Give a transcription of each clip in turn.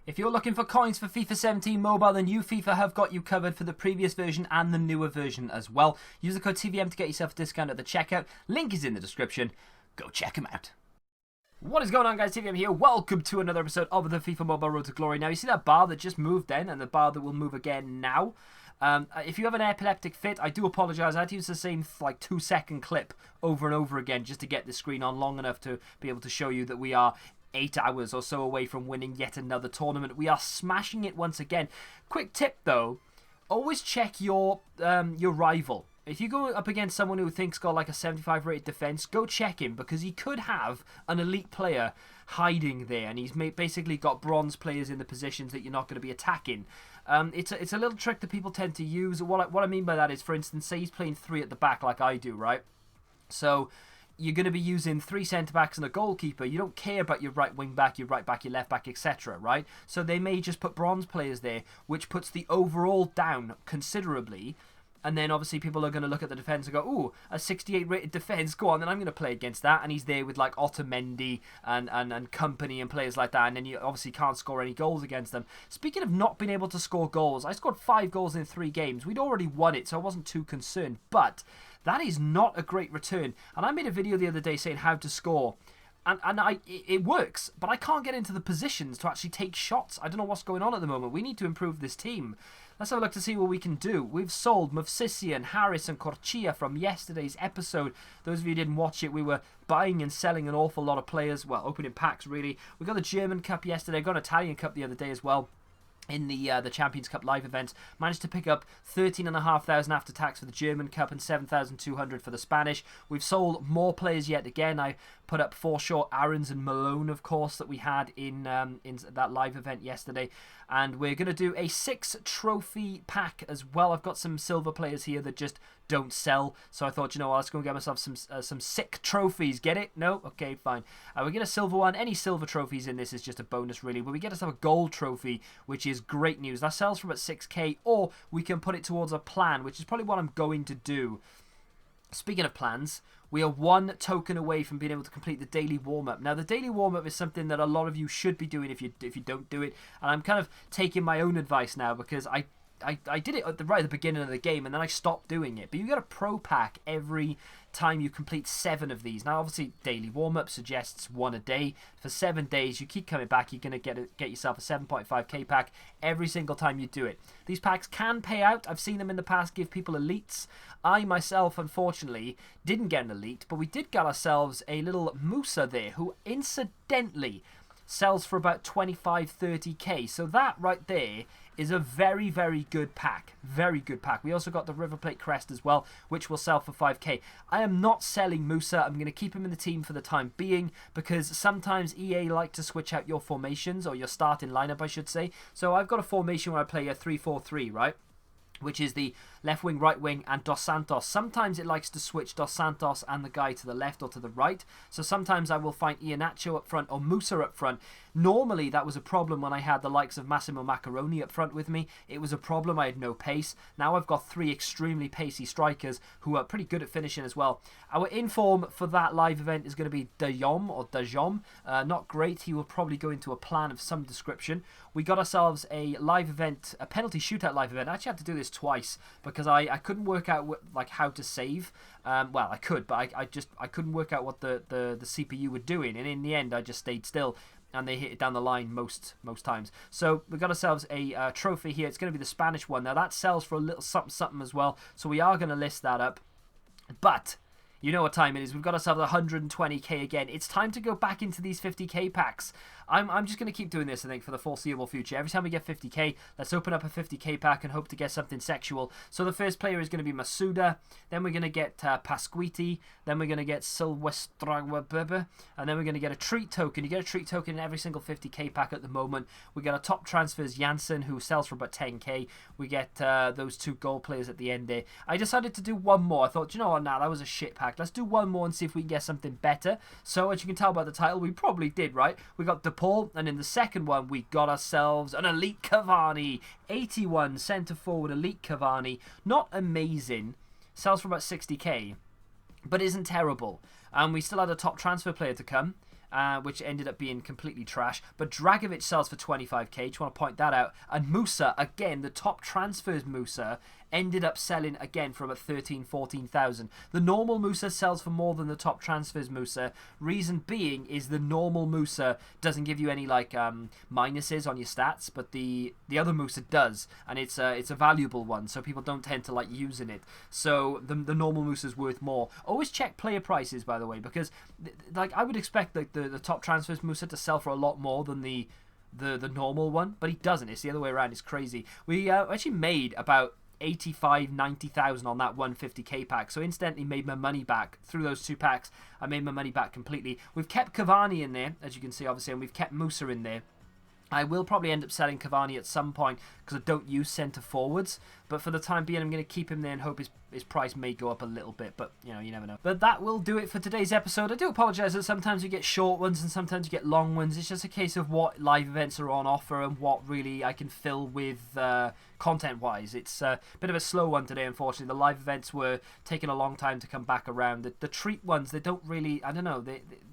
If you're looking for coins for FIFA 17 Mobile, then FIFA have got you covered for the previous version and the newer version as well. Use the code TVM to get yourself a discount at the checkout. Link is in the description. Go check them out. What is going on, guys? TVM here. Welcome to another episode of the FIFA Mobile Road to Glory. Now, you see that bar that just moved then and the bar that will move again now? If you have an epileptic fit, I do apologise. I had to use the same 2-second clip over and over again just to get the screen on long enough to be able to show you that we are 8 hours or so away from winning yet another tournament. We are smashing it once again. Quick tip though, always check your rival. If you go up against someone who thinks got like a 75 rated defense, go check him, because he could have an elite player hiding there, and he's basically got bronze players in the positions that you're not going to be attacking. It's a little trick that people tend to use. What I mean by that is, for instance, say he's playing 3 at the back like I do, right? So you're going to be using 3 centre-backs and a goalkeeper. You don't care about your right wing-back, your right-back, your left-back, etc., right? So they may just put bronze players there, which puts the overall down considerably. And then obviously people are going to look at the defence and go, ooh, a 68 rated defence, go on, then I'm going to play against that. And he's there with like Otamendi and company and players like that. And then you obviously can't score any goals against them. Speaking of not being able to score goals, I scored 5 goals in 3 games. We'd already won it, so I wasn't too concerned. But that is not a great return. And I made a video the other day saying how to score. And it works, but I can't get into the positions to actually take shots. I don't know what's going on at the moment. We need to improve this team. Let's have a look to see what we can do. We've sold Movsisian, Harris and Corchia from yesterday's episode. Those of you who didn't watch it, we were buying and selling an awful lot of players. Well, opening packs, really. We got the German Cup yesterday. Got an Italian Cup the other day as well. In the Champions Cup live events, managed to pick up 13,500 after tax for the German Cup and 7,200 for the Spanish. We've sold more players yet again. I put up Forshaw, Aarons and Malone, of course, that we had in that live event yesterday. And we're going to do a 6 trophy pack as well. I've got some silver players here that just don't sell. So I thought, you know what, let's go and get myself some sick trophies. Get it? No? Okay, fine. We get a silver one. Any silver trophies in this is just a bonus, really. But we get ourselves a gold trophy, which is great news. That sells for about 6k, or we can put it towards a plan, which is probably what I'm going to do. Speaking of plans, we are 1 token away from being able to complete the daily warm-up. Now, the daily warm-up is something that a lot of you should be doing if you don't do it. And I'm kind of taking my own advice now, because I did it right at the beginning of the game, and then I stopped doing it. But you get a pro pack every time you complete 7 of these. Now, obviously, daily warm-up suggests 1 a day. For 7 days, you keep coming back, you're going to get yourself a 7.5k pack every single time you do it. These packs can pay out. I've seen them in the past give people elites. I, myself, unfortunately, didn't get an elite, but we did get ourselves a little Musa there, who, incidentally, sells for about 25-30k. So that right there is a very, very good pack. Very good pack. We also got the River Plate Crest as well, which will sell for 5k. I am not selling Musa. I'm going to keep him in the team for the time being, because sometimes EA like to switch out your formations, or your starting lineup, I should say. So I've got a formation where I play a 3-4-3, right? Which is the left wing, right wing, and Dos Santos. Sometimes it likes to switch Dos Santos and the guy to the left or to the right. So sometimes I will find Iheanacho up front or Musa up front. Normally that was a problem when I had the likes of Massimo Macaroni up front with me. It was a problem. I had no pace. Now I've got 3 extremely pacey strikers who are pretty good at finishing as well. Our inform for that live event is going to be De Jong or De Jong. Not great. He will probably go into a plan of some description. We got ourselves a live event, a penalty shootout live event. I actually had to do this twice because I couldn't work out how to save. Well, I could, but I couldn't work out what the CPU were doing, and in the end I just stayed still, and they hit it down the line most times. So we got ourselves a trophy here. It's going to be the Spanish one. Now that sells for a little something as well, so we are going to list that up. But you know what time it is. We've got ourselves 120k again. It's time to go back into these 50k packs. I'm just going to keep doing this, I think, for the foreseeable future. Every time we get 50k, let's open up a 50k pack and hope to get something sexual. So the first player is going to be Masuda. Then we're going to get Pasquiti. Then we're going to get Silvestre. And then we're going to get a treat token. You get a treat token in every single 50k pack at the moment. We got a top transfers, Janssen, who sells for about 10k. We get those 2 goal players at the end there. I decided to do one more. I thought, you know what, nah, that was a shit pack. Let's do one more and see if we can get something better. So as you can tell by the title, we probably did, right? We got DePaul, and in the second one, we got ourselves an elite Cavani. 81 centre forward elite Cavani. Not amazing. Sells for about 60k, but isn't terrible. And we still had a top transfer player to come. which ended up being completely trash. But Dragovic sells for 25k. Just want to point that out. And Musa, again, the top transfers Musa, ended up selling again for about 14,000. The normal Musa sells for more than the top transfers Musa. Reason being is the normal Musa doesn't give you any like minuses on your stats, but the other Musa does, and it's a valuable one, so people don't tend to like using it. So the normal Musa is worth more. Always check player prices, by the way, because like I would expect the top transfers Musa to sell for a lot more than the normal one, but he doesn't. It's the other way around. It's crazy. We actually made about 90,000 on that 150k pack, so instantly made my money back through those 2 packs. I made my money back completely. We've kept Cavani in there, as you can see, obviously, and we've kept Musa in there. I will probably end up selling Cavani at some point because I don't use centre forwards, but for the time being I'm going to keep him there and hope his price may go up a little bit, but you know, you never know. But that will do it for today's episode. I do apologise that sometimes you get short ones and sometimes you get long ones. It's just a case of what live events are on offer and what really I can fill with content wise. It's a bit of a slow one today, unfortunately. The live events were taking a long time to come back around. The treat ones, they don't really, I don't know,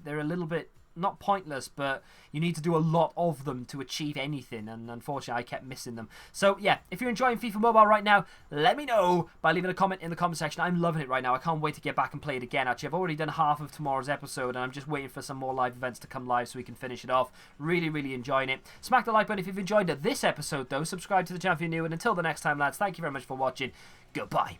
they're a little bit not pointless, but you need to do a lot of them to achieve anything, and unfortunately I kept missing them. So yeah, if you're enjoying FIFA Mobile right now, let me know by leaving a comment in the comment section. I'm loving it right now. I can't wait to get back and play it again. Actually, I've already done half of tomorrow's episode, and I'm just waiting for some more live events to come live so we can finish it off. Really enjoying it. Smack the like button if you've enjoyed this episode though. Subscribe to the channel if you're new, and until the next time, lads, thank you very much for watching. Goodbye.